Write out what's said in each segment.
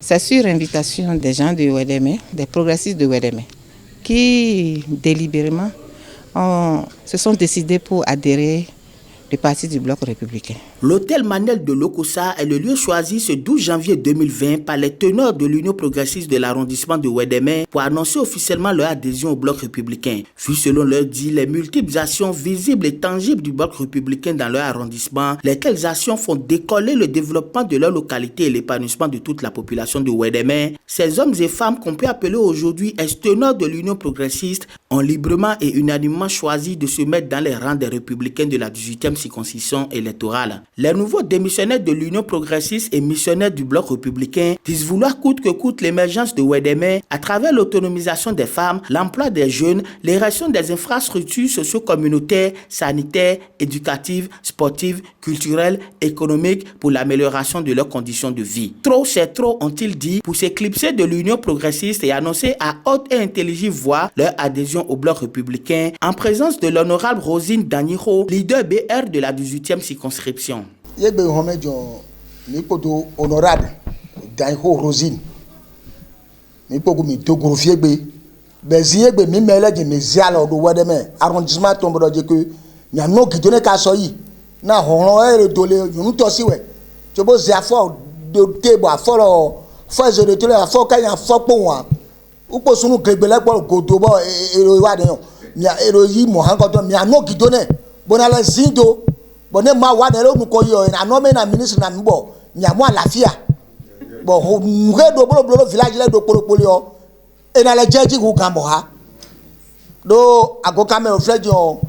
C'est sur invitation des gens de Ouédémé, des progressistes de Ouédémé, qui délibérément se sont décidés pour adhérer du parti du Bloc républicain. L'hôtel Manel de Lokossa est le lieu choisi ce 12 janvier 2020 par les teneurs de l'Union progressiste de l'arrondissement de Ouédémé pour annoncer officiellement leur adhésion au Bloc républicain. Vu selon leur dit les multiples actions visibles et tangibles du Bloc républicain dans leur arrondissement, lesquelles actions font décoller le développement de leur localité et l'épanouissement de toute la population de Ouédémé, ces hommes et femmes qu'on peut appeler aujourd'hui ex-teneurs de l'Union progressiste ont librement et unanimement choisi de se mettre dans les rangs des républicains de la 18e circonscription électorale. Les nouveaux démissionnaires de l'Union progressiste et missionnaires du Bloc républicain disent vouloir coûte que coûte l'émergence de Ouédémé à travers l'autonomisation des femmes, l'emploi des jeunes, l'érection des infrastructures socio-communautaires, sanitaires, éducatives, sportives, culturelles, économiques pour l'amélioration de leurs conditions de vie. Trop c'est trop, ont-ils dit, pour s'éclipser de l'Union progressiste et annoncer à haute et intelligible voix leur adhésion au Bloc républicain en présence de l'honorable Rosine Daniro, leader BR de la 18e circonscription. Yegbe homejo mi poto honorable Daniro Rosine mi pogo mi dogoro fiegbe bezi yegbe mi mele de mi zialo do Ouédémé arrondissement tombo de que nya no gidone ka so yi na horon e dole yun to siwe to bo zia fo de tebo aforo fo zo de tole afo ka yan fo po wa upo sunu gregbele po godo bo ero wa de yan nya ero yi mo han ko to mi no gidone bonale zindo bonne ma wa de lo ko yo na no me na ministre na mbo nya mo àlàáfíà bo ngre do bolo village le do poropoli o e na le jeji ku kan bo ha do agoka me o frejo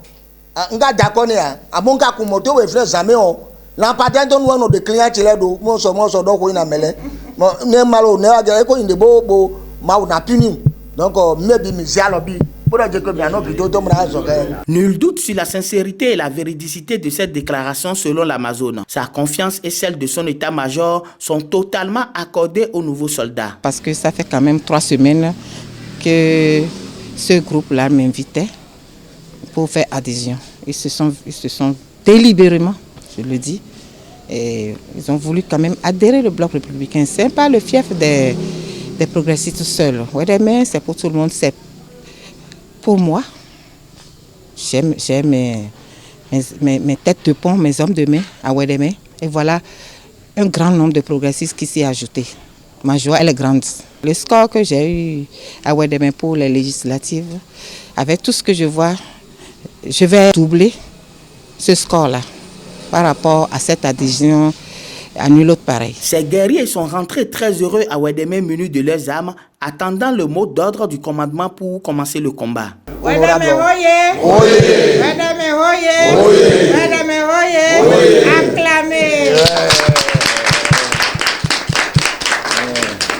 nga dako ni a amonga ku moto we fresh zame o la patent don one of the client le do mo so do ko ina mele mo ne malo ne wa je ko inde bo ma na puni donc maybe mi zialo bi. Nul doute sur la sincérité et la véridicité de cette déclaration selon l'Amazone. Sa confiance et celle de son état-major sont totalement accordées aux nouveaux soldats. Parce que ça fait quand même 3 semaines que ce groupe-là m'invitait pour faire adhésion. Ils se sont délibérément, je le dis, et ils ont voulu quand même adhérer au Bloc républicain. Ce n'est pas le fief des progressistes seuls. Ouédémé, c'est pour tout le monde, c'est pour moi. J'ai mes têtes de pont, mes hommes de main à Ouédémé. Et voilà un grand nombre de progressistes qui s'y est ajouté. Ma joie, elle est grande. Le score que j'ai eu à Ouédémé pour les législatives, avec tout ce que je vois, je vais doubler ce score-là par rapport à cette adhésion à nul autre pareil. Ces guerriers sont rentrés très heureux à Ouédémé munis de leurs armes, attendant le mot d'ordre du commandement pour commencer le combat. Ouédémé, oye!